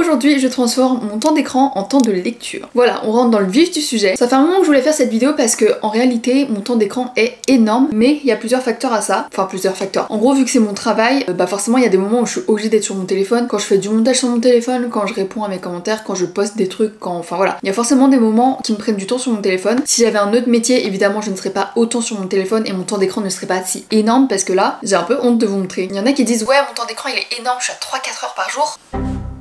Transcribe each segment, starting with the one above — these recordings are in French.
Aujourd'hui je transforme mon temps d'écran en temps de lecture. Voilà, on rentre dans le vif du sujet. Ça fait un moment que je voulais faire cette vidéo parce que en réalité mon temps d'écran est énorme, mais il y a plusieurs facteurs à ça. Enfin plusieurs facteurs. En gros vu que c'est mon travail, forcément il y a des moments où je suis obligée d'être sur mon téléphone, quand je fais du montage sur mon téléphone, quand je réponds à mes commentaires, quand je poste des trucs, enfin voilà. Il y a forcément des moments qui me prennent du temps sur mon téléphone. Si j'avais un autre métier, évidemment je ne serais pas autant sur mon téléphone et mon temps d'écran ne serait pas si énorme parce que là, j'ai un peu honte de vous montrer. Il y en a qui disent ouais mon temps d'écran il est énorme, je suis à 3-4 heures par jour.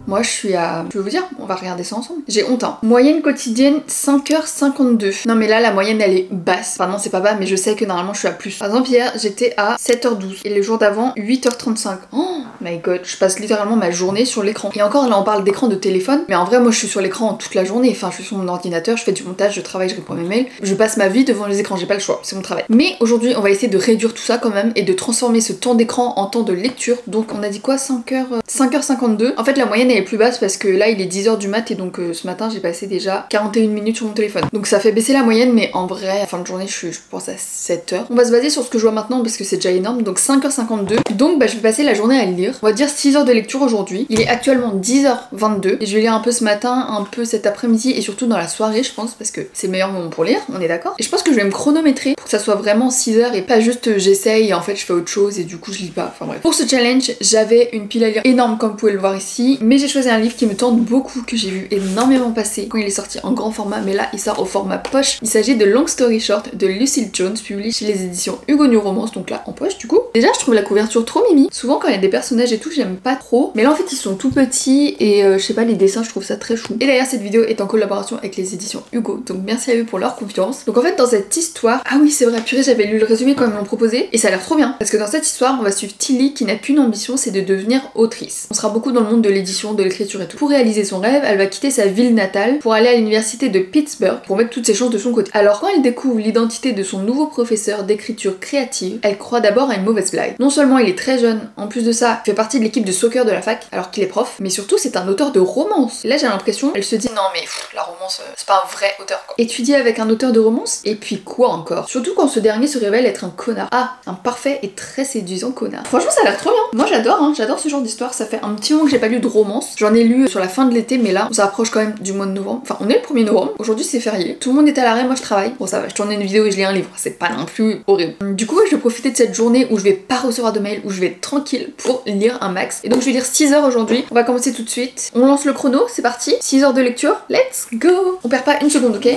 Moi je suis à... Je vais vous dire, on va regarder ça ensemble. J'ai honte hein. Moyenne quotidienne 5h52. Non mais là la moyenne elle est basse. Enfin non c'est pas bas mais je sais que normalement je suis à plus. Par exemple hier j'étais à 7h12 et le jour d'avant 8h35. Oh my god, je passe littéralement ma journée sur l'écran. Et encore là on parle d'écran de téléphone, mais en vrai moi je suis sur l'écran toute la journée. Enfin je suis sur mon ordinateur, je fais du montage, je travaille, je réponds à mes mails. Je passe ma vie devant les écrans, j'ai pas le choix, c'est mon travail. Mais aujourd'hui on va essayer de réduire tout ça quand même et de transformer ce temps d'écran en temps de lecture. Donc on a dit quoi, 5h52. En fait la moyenne elle est plus basse parce que là il est 10h du mat et donc ce matin j'ai passé déjà 41 minutes sur mon téléphone. Donc ça fait baisser la moyenne mais en vrai à fin de journée je pense à 7h. On va se baser sur ce que je vois maintenant parce que c'est déjà énorme. Donc 5h52. Donc je vais passer la journée à lire. On va dire 6 heures de lecture aujourd'hui. Il est actuellement 10h22 et je vais lire un peu ce matin, un peu cet après-midi et surtout dans la soirée je pense parce que c'est le meilleur moment pour lire, on est d'accord. Et je pense que je vais me chronométrer pour que ça soit vraiment 6 heures et pas juste j'essaye et en fait je fais autre chose et du coup je lis pas. Enfin bref. Pour ce challenge j'avais une pile à lire énorme comme vous pouvez le voir ici, mais j'ai choisi un livre qui me tente beaucoup, que j'ai vu énormément passer quand il est sorti en grand format, mais là il sort au format poche. Il s'agit de Long Story Short de Lucille Jones, publié chez les éditions Hugo New Romance, donc là en poche du coup. Déjà je trouve la couverture trop mimi. Souvent quand il y a des personnages et tout j'aime pas trop, mais là en fait ils sont tout petits et je sais pas, les dessins je trouve ça très chou. Et d'ailleurs cette vidéo est en collaboration avec les éditions Hugo, donc merci à eux pour leur confiance. Donc en fait dans cette histoire, ah oui c'est vrai, purée j'avais lu le résumé quand ils me l'ont proposé et ça a l'air trop bien parce que dans cette histoire on va suivre Tilly qui n'a qu'une ambition, c'est de devenir autrice. On sera beaucoup dans le monde de l'édition, de l'écriture et tout. Pour réaliser son rêve, elle va quitter sa ville natale pour aller à l'université de Pittsburgh pour mettre toutes ses chances de son côté. Alors quand elle découvre l'identité de son nouveau professeur d'écriture créative, elle croit d'abord à une mauvaise blague. Non seulement il est très jeune, en plus de ça, il fait partie de l'équipe de soccer de la fac alors qu'il est prof, mais surtout c'est un auteur de romance. Et là j'ai l'impression, elle se dit non mais la romance c'est pas un vrai auteur quoi. Étudier avec un auteur de romance? Et puis quoi encore? Surtout quand ce dernier se révèle être un connard. Ah, un parfait et très séduisant connard. Franchement ça a l'air trop bien. Moi j'adore hein, j'adore ce genre d'histoire. Ça fait un petit moment que j'ai pas lu de romance. J'en ai lu sur la fin de l'été mais là on s'approche quand même du mois de novembre. Enfin on est le 1er novembre, aujourd'hui c'est férié. Tout le monde est à l'arrêt, moi je travaille. Bon ça va, je tourne une vidéo et je lis un livre, c'est pas non plus horrible. Du coup je vais profiter de cette journée où je vais pas recevoir de mail, où je vais être tranquille pour lire un max. Et donc je vais lire 6 heures aujourd'hui. On va commencer tout de suite. On lance le chrono, c'est parti. 6 heures de lecture, let's go. On perd pas une seconde, ok?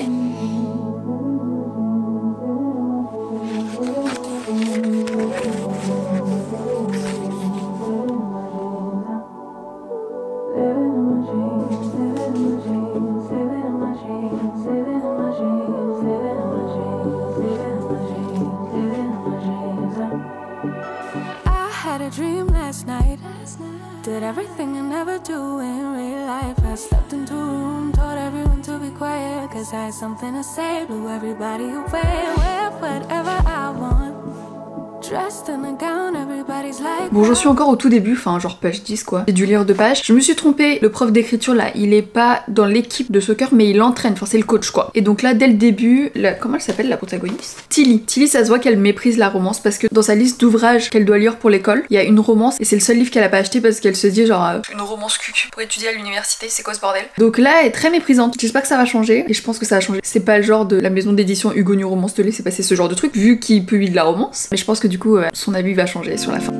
Did everything I never do in real life. I slept in 2 rooms, told everyone to be quiet, cause I had something to say, blew everybody away. Wear whatever I want. Bon je suis encore au tout début, enfin genre page 10 quoi. J'ai dû lire 2 pages. Je me suis trompée, le prof d'écriture là, il est pas dans l'équipe de soccer mais il entraîne, enfin c'est le coach quoi. Et donc là dès le début, comment elle s'appelle la protagoniste? Tilly. Tilly ça se voit qu'elle méprise la romance parce que dans sa liste d'ouvrages qu'elle doit lire pour l'école, il y a une romance et c'est le seul livre qu'elle a pas acheté parce qu'elle se dit genre une romance cucu pour étudier à l'université, c'est quoi ce bordel? Donc là elle est très méprisante. J'espère que ça va changer et je pense que ça va changer. C'est pas le genre de la maison d'édition Hugo New Romance de laisser passer ce genre de truc vu qu'il publie de la romance. Mais je pense que du coup son avis va changer sur la fin.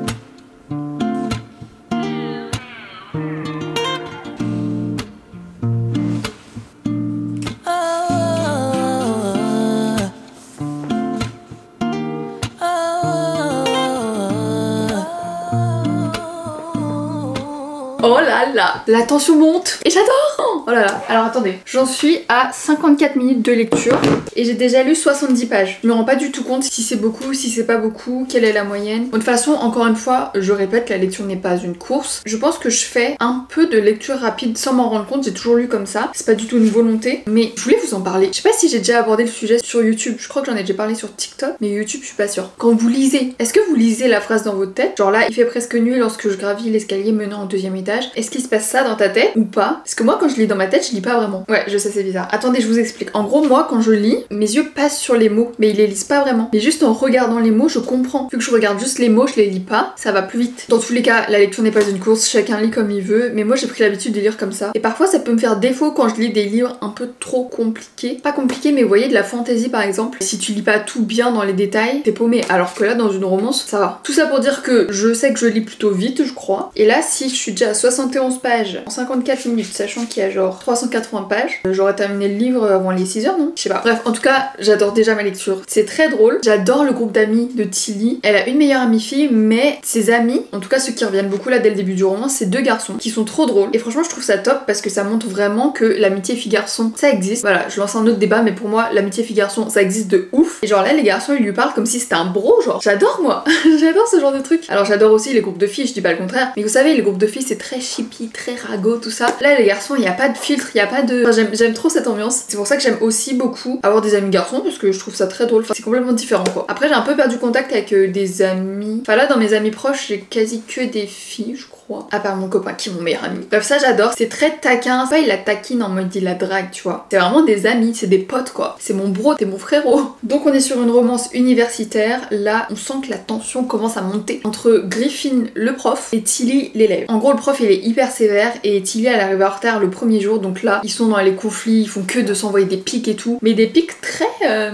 Oh là là, la tension monte et j'adore. Oh là là, alors attendez, j'en suis à 54 minutes de lecture et j'ai déjà lu 70 pages. Je me rends pas du tout compte si c'est beaucoup, si c'est pas beaucoup, quelle est la moyenne. De toute façon, encore une fois, je répète, la lecture n'est pas une course. Je pense que je fais un peu de lecture rapide sans m'en rendre compte, j'ai toujours lu comme ça. C'est pas du tout une volonté, mais je voulais vous en parler. Je sais pas si j'ai déjà abordé le sujet sur YouTube, je crois que j'en ai déjà parlé sur TikTok, mais YouTube je suis pas sûre. Quand vous lisez, est-ce que vous lisez la phrase dans votre tête? Genre là, il fait presque nuit lorsque je gravis l'escalier menant au 2e étage. Est-ce qu'il se passe ça dans ta tête ou pas? Parce que moi quand je lis dans ma tête, je lis pas vraiment. Ouais, je sais, c'est bizarre. Attendez, je vous explique. En gros, moi quand je lis, mes yeux passent sur les mots, mais ils les lisent pas vraiment. Mais juste en regardant les mots, je comprends. Vu que je regarde juste les mots, je les lis pas, ça va plus vite. Dans tous les cas, la lecture n'est pas une course, chacun lit comme il veut, mais moi j'ai pris l'habitude de lire comme ça. Et parfois ça peut me faire défaut quand je lis des livres un peu trop compliqués. Pas compliqués, mais vous voyez, de la fantasy par exemple. Si tu lis pas tout bien dans les détails, t'es paumé. Alors que là, dans une romance, ça va. Tout ça pour dire que je sais que je lis plutôt vite, je crois. Et là, si je suis déjà à 71 pages en 54 minutes, sachant qu'il y a genre 380 pages, j'aurais terminé le livre avant les 6 heures, non? Je sais pas. Bref, en tout cas, j'adore déjà ma lecture. C'est très drôle. J'adore le groupe d'amis de Tilly. Elle a une meilleure amie fille, mais ses amis, en tout cas ceux qui reviennent beaucoup là dès le début du roman, c'est 2 garçons qui sont trop drôles. Et franchement, je trouve ça top parce que ça montre vraiment que l'amitié fille-garçon, ça existe. Voilà, je lance un autre débat, mais pour moi, l'amitié fille-garçon, ça existe de ouf. Et genre là, les garçons, ils lui parlent comme si c'était un bro, genre. J'adore moi. J'adore ce genre de truc. Alors j'adore aussi les groupes de filles, je dis pas le contraire. Mais vous savez, les groupes de filles, c'est très chippy, très ragot, tout ça. Là, les garçons, il y a pas de filtre, il y a pas de... Enfin, j'aime trop cette ambiance. C'est pour ça que j'aime aussi beaucoup avoir des amis garçons parce que je trouve ça très drôle. Enfin, c'est complètement différent quoi. Après, j'ai un peu perdu contact avec des amis. Enfin là, dans mes amis proches, j'ai quasi que des filles, je crois. À part mon copain qui est mon meilleur ami. Bref, ça j'adore. C'est très taquin. C'est pas il la taquine en mode il la drague, tu vois. C'est vraiment des amis, c'est des potes quoi. C'est mon bro, t'es mon frérot. Donc on est sur une romance universitaire. Là, on sent que la tension commence à monter entre Griffin le prof et Tilly l'élève. En gros, le prof il est hyper sévère et Tilly elle arrive en retard le premier jour. Donc là, ils sont dans les conflits, ils font que de s'envoyer des pics et tout. Mais des pics très...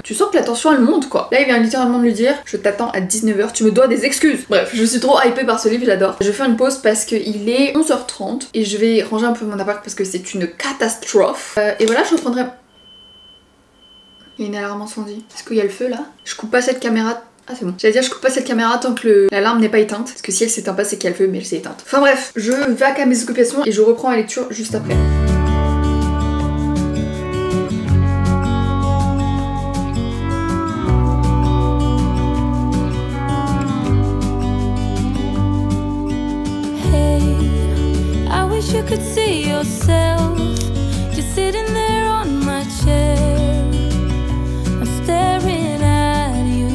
Tu sens que la tension elle monte quoi. Là, il vient littéralement de lui dire je t'attends à 19h, tu me dois des excuses. Bref, je suis trop hypée par ce livre, j'adore. Je vais faire une pause parce qu'il est 11h30 et je vais ranger un peu mon appart parce que c'est une catastrophe. Et voilà, je reprendrai... Il y a une alarme incendie. Est-ce qu'il y a le feu là? Je coupe pas cette caméra. Ah c'est bon. J'allais dire je coupe pas cette caméra tant que l'alarme n'est pas éteinte. Parce que si elle s'éteint pas c'est qu'il y a le feu mais elle s'est éteinte. Enfin bref, je vais à mes occupations et je reprends la lecture juste après. You could see yourself just sitting there on my chair. I'm staring at you,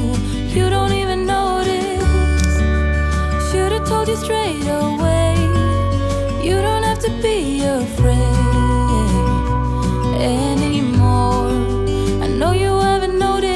you don't even notice. Should've told you straight away. You don't have to be afraid anymore. I know you haven't noticed.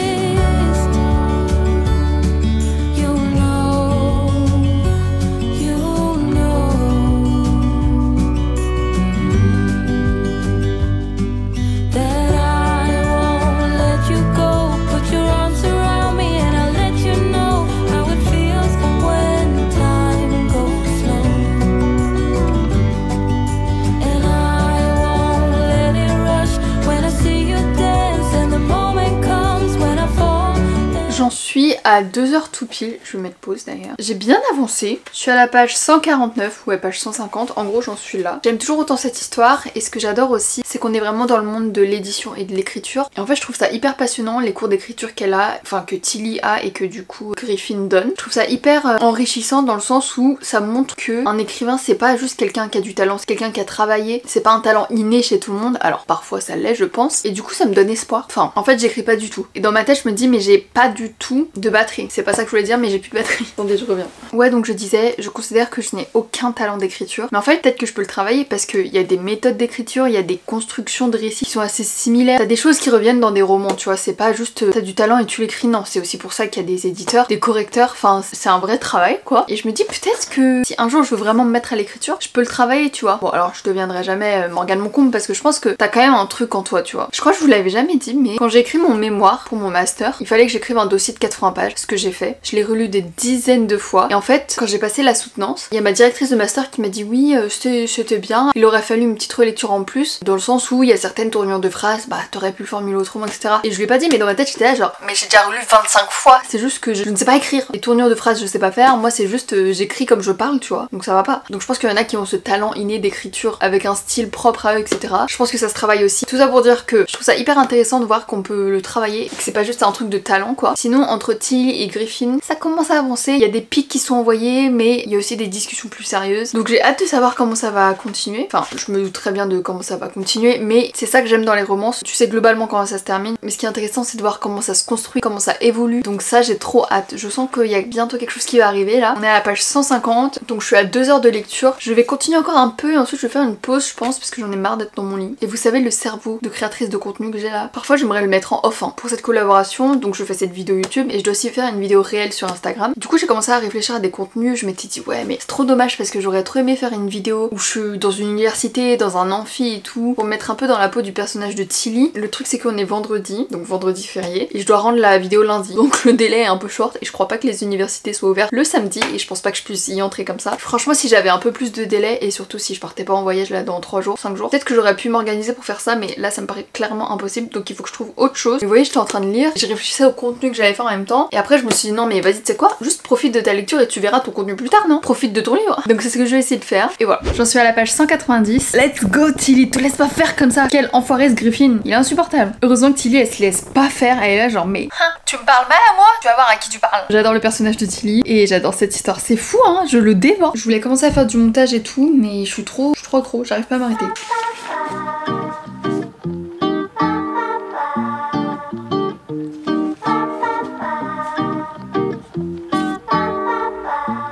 J'en suis à 2h tout pile, je vais mettre pause d'ailleurs. J'ai bien avancé, je suis à la page 149, ouais page 150, en gros j'en suis là. J'aime toujours autant cette histoire et ce que j'adore aussi c'est qu'on est vraiment dans le monde de l'édition et de l'écriture. Et en fait je trouve ça hyper passionnant les cours d'écriture qu'elle a, enfin que Tilly a et que du coup Griffin donne. Je trouve ça hyper enrichissant dans le sens où ça montre que un écrivain c'est pas juste quelqu'un qui a du talent, c'est quelqu'un qui a travaillé, c'est pas un talent inné chez tout le monde, alors parfois ça l'est je pense. Et du coup ça me donne espoir, enfin en fait j'écris pas du tout. Et dans ma tête je me dis mais j'ai pas du tout de batterie. C'est pas ça que je voulais dire mais j'ai plus de batterie. Attendez je reviens. Ouais donc je disais, je considère que je n'ai aucun talent d'écriture. Mais en fait peut-être que je peux le travailler parce qu'il y a des méthodes d'écriture, il y a des constructions de récits qui sont assez similaires. T'as des choses qui reviennent dans des romans, tu vois, c'est pas juste t'as du talent et tu l'écris, non. C'est aussi pour ça qu'il y a des éditeurs, des correcteurs, enfin c'est un vrai travail quoi. Et je me dis peut-être que si un jour je veux vraiment me mettre à l'écriture, je peux le travailler tu vois. Bon alors je deviendrai jamais Morgane Moncombe parce que je pense que t'as quand même un truc en toi tu vois. Je crois que je vous l'avais jamais dit mais quand j'ai écrit mon mémoire pour mon master, il fallait que j'écrive un dossier de 80 pages, ce que j'ai fait. Je l'ai relu des dizaines de fois et en fait quand j'ai passé la soutenance, il y a ma directrice de master qui m'a dit oui c'était bien, il aurait fallu une petite relecture en plus dans le sens où il y a certaines tournures de phrases, bah t'aurais pu le formuler autrement etc. Et je lui ai pas dit mais dans ma tête j'étais là genre mais j'ai déjà relu 25 fois, c'est juste que je ne sais pas écrire. Les tournures de phrases je sais pas faire, moi c'est juste j'écris comme je parle tu vois, donc ça va pas. Donc je pense qu'il y en a qui ont ce talent inné d'écriture avec un style propre à eux etc. Je pense que ça se travaille aussi. Tout ça pour dire que je trouve ça hyper intéressant de voir qu'on peut le travailler et que c'est pas juste un truc de talent quoi. Sinon entre Tilly et Griffin, ça commence à avancer. Il y a des pics qui sont envoyés, mais il y a aussi des discussions plus sérieuses. Donc j'ai hâte de savoir comment ça va continuer. Enfin, je me doute très bien de comment ça va continuer, mais c'est ça que j'aime dans les romances. Tu sais globalement comment ça se termine, mais ce qui est intéressant c'est de voir comment ça se construit, comment ça évolue. Donc ça j'ai trop hâte. Je sens qu'il y a bientôt quelque chose qui va arriver là. On est à la page 150, donc je suis à 2 heures de lecture. Je vais continuer encore un peu et ensuite je vais faire une pause je pense parce que j'en ai marre d'être dans mon lit. Et vous savez le cerveau de créatrice de contenu que j'ai là, parfois j'aimerais le mettre en off pour cette collaboration. Donc je fais cette vidéo YouTube et je dois aussi faire une vidéo réelle sur Instagram. Du coup j'ai commencé à réfléchir à des contenus. Je m'étais dit ouais mais c'est trop dommage parce que j'aurais trop aimé faire une vidéo où je suis dans une université, dans un amphi et tout, pour me mettre un peu dans la peau du personnage de Tilly. Le truc c'est qu'on est vendredi, donc vendredi férié, et je dois rendre la vidéo lundi. Donc le délai est un peu short et je crois pas que les universités soient ouvertes le samedi et je pense pas que je puisse y entrer comme ça. Franchement si j'avais un peu plus de délai et surtout si je partais pas en voyage là dans 3 jours, 5 jours, peut-être que j'aurais pu m'organiser pour faire ça, mais là ça me paraît clairement impossible, donc il faut que je trouve autre chose. Et vous voyez j'étais en train de lire, j'ai réfléchi au contenu que j'allais faire en même temps et après je me suis dit non mais vas-y tu sais quoi, juste profite de ta lecture et tu verras ton contenu plus tard, non? Profite de ton livre. Donc c'est ce que je vais essayer de faire et voilà. J'en suis à la page 190. Let's go Tilly, te laisse pas faire comme ça. Quel enfoiré ce Griffin, il est insupportable. Heureusement que Tilly elle se laisse pas faire, elle est là genre mais tu me parles mal à moi, tu vas voir à qui tu parles. J'adore le personnage de Tilly et j'adore cette histoire, c'est fou hein, je le dévore. Je voulais commencer à faire du montage et tout mais je suis trop accro, j'arrive pas à m'arrêter.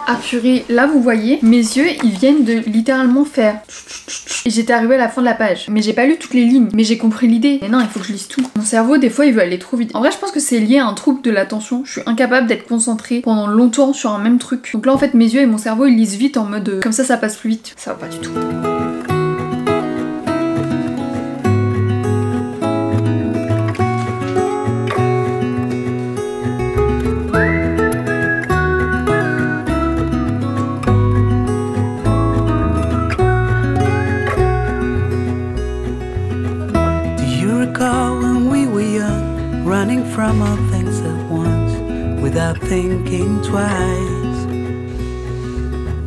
Ah purée, là vous voyez, mes yeux ils viennent de littéralement faire et j'étais arrivée à la fin de la page. Mais j'ai pas lu toutes les lignes, mais j'ai compris l'idée. Mais non, il faut que je lise tout. Mon cerveau des fois il veut aller trop vite. En vrai je pense que c'est lié à un trouble de l'attention. Je suis incapable d'être concentrée pendant longtemps sur un même truc. Donc là en fait mes yeux et mon cerveau ils lisent vite en mode comme ça passe plus vite. Ça va pas du tout. Running from all things at once without thinking twice.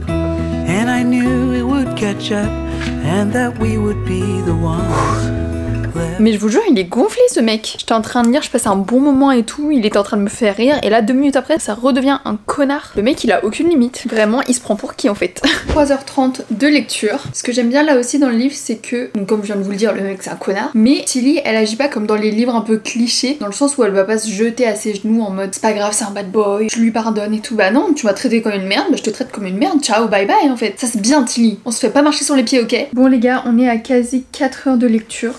And I knew it would catch up and that we would be the ones. Mais je vous jure, il est gonflé ce mec. J'étais en train de lire, je passais un bon moment et tout, il était en train de me faire rire, et là 2 minutes après, ça redevient un connard. Le mec, il a aucune limite. Vraiment, il se prend pour qui en fait? 3h30 de lecture. Ce que j'aime bien là aussi dans le livre, c'est que, donc comme je viens de vous le dire, le mec c'est un connard, mais Tilly, elle agit pas comme dans les livres un peu clichés, dans le sens où elle va pas se jeter à ses genoux en mode c'est pas grave, c'est un bad boy, je lui pardonne et tout. Bah non, tu m'as traité comme une merde, bah je te traite comme une merde, ciao, bye bye en fait. Ça c'est bien Tilly, on se fait pas marcher sur les pieds, ok? Bon les gars, on est à quasi 4 heures de lecture.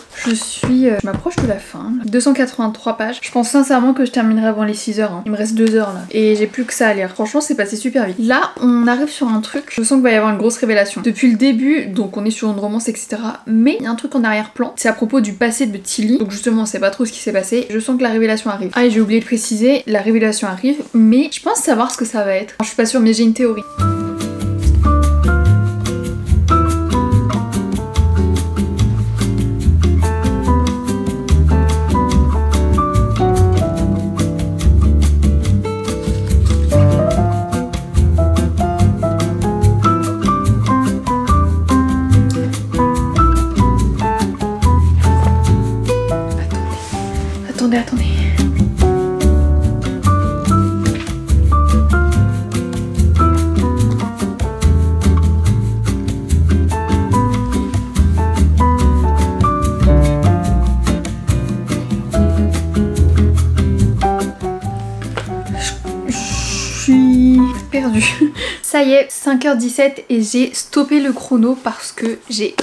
Je m'approche de la fin, 283 pages. Je pense sincèrement que je terminerai avant les 6 heures. Il me reste 2 heures là. Et j'ai plus que ça à lire. Franchement, c'est passé super vite. Là, on arrive sur un truc. Je sens qu'il va y avoir une grosse révélation. Depuis le début, donc on est sur une romance, etc. Mais il y a un truc en arrière-plan. C'est à propos du passé de Tilly. Donc justement, on sait pas trop ce qui s'est passé. Je sens que la révélation arrive. Ah, et j'ai oublié de préciser, la révélation arrive. Mais je pense savoir ce que ça va être. Alors, je suis pas sûre, mais j'ai une théorie. Attendez. Je suis perdue. Ça y est, 5h17 et j'ai stoppé le chrono parce que j'ai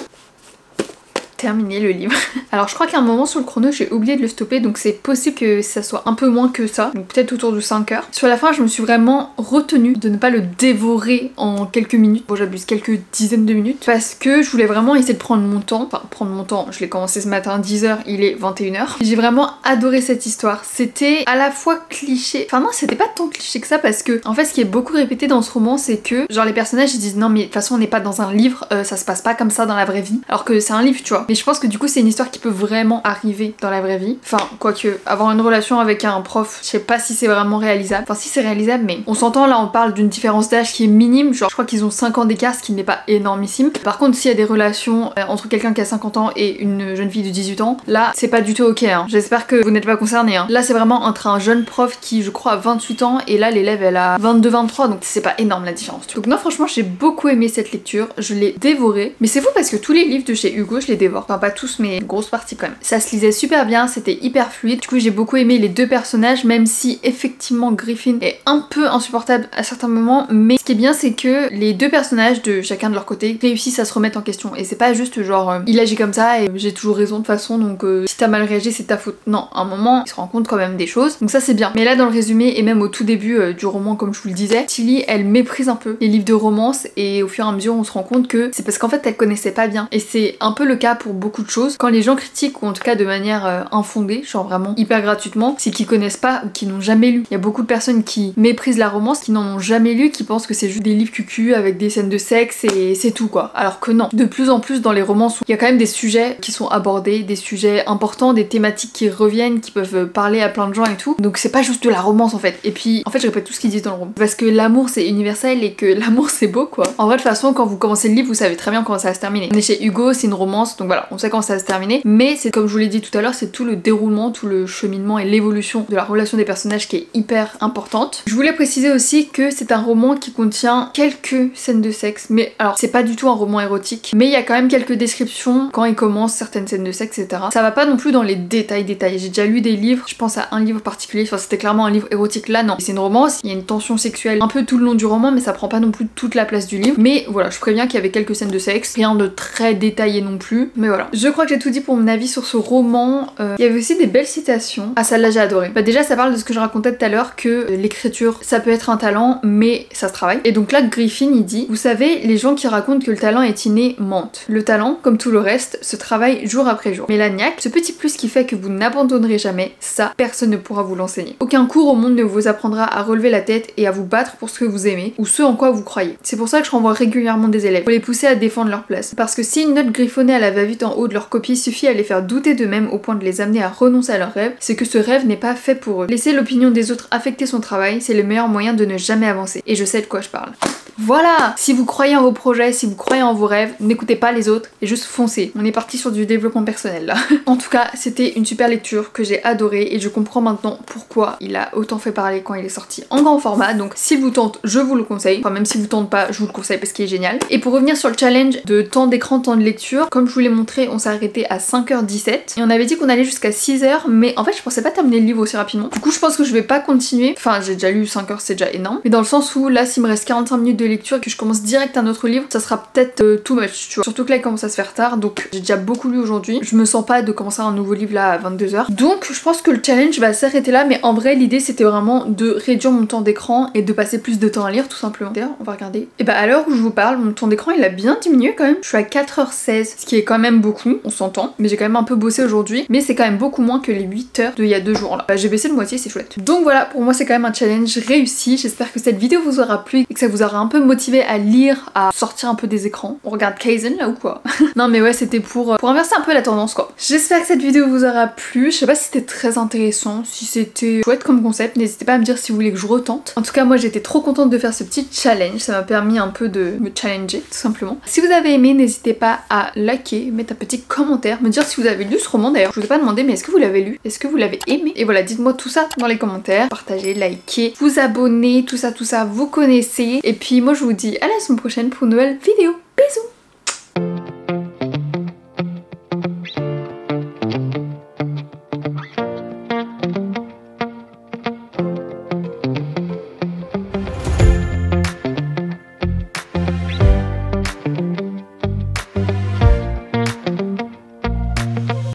terminer le livre. Alors je crois qu'à un moment sur le chrono j'ai oublié de le stopper, donc c'est possible que ça soit un peu moins que ça, donc peut-être autour de 5 heures. Sur la fin je me suis vraiment retenue de ne pas le dévorer en quelques minutes, bon j'abuse, quelques dizaines de minutes, parce que je voulais vraiment essayer de prendre mon temps, je l'ai commencé ce matin 10h, il est 21h. J'ai vraiment adoré cette histoire, c'était à la fois cliché, enfin non c'était pas tant cliché que ça, parce que en fait ce qui est beaucoup répété dans ce roman c'est que genre les personnages ils disent non mais de toute façon on n'est pas dans un livre, ça se passe pas comme ça dans la vraie vie, alors que c'est un livre tu vois. Mais je pense que du coup c'est une histoire qui peut vraiment arriver dans la vraie vie. Enfin, quoique, avoir une relation avec un prof, je sais pas si c'est vraiment réalisable. Enfin, si c'est réalisable, mais on s'entend là, on parle d'une différence d'âge qui est minime. Genre, je crois qu'ils ont 5 ans d'écart, ce qui n'est pas énormissime. Par contre, s'il y a des relations entre quelqu'un qui a 50 ans et une jeune fille de 18 ans, là, c'est pas du tout ok. Hein. J'espère que vous n'êtes pas concernés. Hein. Là, c'est vraiment entre un jeune prof qui, je crois, a 28 ans et là, l'élève, elle a 22-23, donc c'est pas énorme la différence. Donc non, franchement, j'ai beaucoup aimé cette lecture. Je l'ai dévorée. Mais c'est fou parce que tous les livres de chez Hugo, je les dévore. Enfin, pas tous, mais une grosse partie quand même. Ça se lisait super bien, c'était hyper fluide. Du coup, j'ai beaucoup aimé les deux personnages, même si effectivement Griffin est un peu insupportable à certains moments. Mais ce qui est bien, c'est que les deux personnages de chacun de leur côté réussissent à se remettre en question. Et c'est pas juste genre il agit comme ça et j'ai toujours raison de toute façon, donc si t'as mal réagi, c'est ta faute. Non, à un moment, il se rend compte quand même des choses. Donc ça, c'est bien. Mais là, dans le résumé et même au tout début du roman, comme je vous le disais, Tilly, elle méprise un peu les livres de romance et au fur et à mesure, on se rend compte que c'est parce qu'en fait, elle connaissait pas bien. Et c'est un peu le cas pour beaucoup de choses. Quand les gens critiquent, ou en tout cas de manière infondée, genre vraiment hyper gratuitement, c'est qu'ils connaissent pas ou qu'ils n'ont jamais lu. Il y a beaucoup de personnes qui méprisent la romance, qui n'en ont jamais lu, qui pensent que c'est juste des livres cucu avec des scènes de sexe et c'est tout quoi. Alors que non. De plus en plus dans les romances, il y a quand même des sujets qui sont abordés, des sujets importants, des thématiques qui reviennent, qui peuvent parler à plein de gens et tout. Donc c'est pas juste de la romance en fait. Et puis en fait je répète tout ce qu'ils disent dans le roman. Parce que l'amour c'est universel et que l'amour c'est beau quoi. En vrai de toute façon quand vous commencez le livre vous savez très bien comment ça va se terminer. On est chez Hugo, c'est une romance donc voilà on sait comment ça va se terminer. Mais c'est comme je vous l'ai dit tout à l'heure, c'est tout le déroulement, tout le cheminement et l'évolution de la relation des personnages qui est hyper importante. Je voulais préciser aussi que c'est un roman qui contient quelques scènes de sexe. Mais alors c'est pas du tout un roman érotique. Mais il y a quand même quelques descriptions quand il commence certaines scènes de sexe etc. Ça va pas non plus dans les détails. J'ai déjà lu des livres, je pense à un livre particulier, enfin c'était clairement un livre érotique là, non. C'est une romance, il y a une tension sexuelle un peu tout le long du roman mais ça prend pas non plus toute la place du livre. Mais voilà, je préviens qu'il y avait quelques scènes de sexe, rien de très détaillé non plus. Mais voilà. Je crois que j'ai tout dit pour mon avis sur ce roman. Il y avait aussi des belles citations. Ah celle-là j'ai adoré. Bah déjà ça parle de ce que je racontais tout à l'heure que l'écriture ça peut être un talent mais ça se travaille. Et donc là Griffin il dit, vous savez les gens qui racontent que le talent est inné mentent. Le talent, comme tout le reste, se travaille jour après jour. Mais l'agnac, ce petit plus qui fait que vous n'abandonnerez jamais, ça, personne ne pourra vous l'enseigner. Aucun cours au monde ne vous apprendra à relever la tête et à vous battre pour ce que vous aimez ou ce en quoi vous croyez. C'est pour ça que je renvoie régulièrement des élèves, pour les pousser à défendre leur place. Parce que si une note griffonnée à la va-vite en haut de leur copie suffit à les faire douter d'eux-mêmes au point de les amener à renoncer à leur rêve, c'est que ce rêve n'est pas fait pour eux. Laisser l'opinion des autres affecter son travail, c'est le meilleur moyen de ne jamais avancer. Et je sais de quoi je parle. Voilà! Si vous croyez en vos projets, si vous croyez en vos rêves, n'écoutez pas les autres et juste foncez. On est parti sur du développement personnel là. En tout cas, c'était une super lecture que j'ai adorée et je comprends maintenant pourquoi il a autant fait parler quand il est sorti en grand format. Donc s'il vous tente, je vous le conseille. Enfin même si vous tente pas, je vous le conseille parce qu'il est génial. Et pour revenir sur le challenge de temps d'écran, temps de lecture, comme je vous l'ai montré, on s'est arrêté à 5h17 et on avait dit qu'on allait jusqu'à 6h, mais en fait je pensais pas terminer le livre aussi rapidement. Du coup je pense que je vais pas continuer. Enfin j'ai déjà lu 5h, c'est déjà énorme. Mais dans le sens où là s'il me reste 45 minutes de lecture et que je commence direct un autre livre, ça sera peut-être too much, tu vois. Surtout que là il commence à se faire tard, donc j'ai déjà beaucoup lu aujourd'hui. Je me sens pas de commencer un nouveau livre là à 22h. Donc je pense que le challenge va s'arrêter là, mais en vrai l'idée c'était vraiment de réduire mon temps d'écran et de passer plus de temps à lire tout simplement. D'ailleurs on va regarder. Et bah à l'heure où je vous parle, mon temps d'écran il a bien diminué quand même. Je suis à 4h16, ce qui est quand même beaucoup, on s'entend. Mais j'ai quand même un peu bossé aujourd'hui, mais c'est quand même beaucoup moins que les 8h d'il y a 2 jours là. Bah j'ai baissé de moitié, c'est chouette. Donc voilà, pour moi c'est quand même un challenge réussi. J'espère que cette vidéo vous aura plu et que ça vous aura un peu motivé à lire, à sortir un peu des écrans. On regarde Kaizen là ou quoi? Non mais ouais, c'était pour inverser un peu la tendance quoi. J'espère que cette vidéo vous aura plu. Je sais pas si c'était très intéressant, si c'était chouette comme concept. N'hésitez pas à me dire si vous voulez que je retente. En tout cas moi j'étais trop contente de faire ce petit challenge. Ça m'a permis un peu de me challenger tout simplement. Si vous avez aimé, n'hésitez pas à liker, mettre un petit commentaire, me dire si vous avez lu ce roman d'ailleurs. Je vous ai pas demandé mais est-ce que vous l'avez lu? Est-ce que vous l'avez aimé? Et voilà, dites-moi tout ça dans les commentaires. Partagez, likez, vous abonnez, tout ça vous connaissez. Et puis moi je vous dis à la semaine prochaine pour une nouvelle vidéo.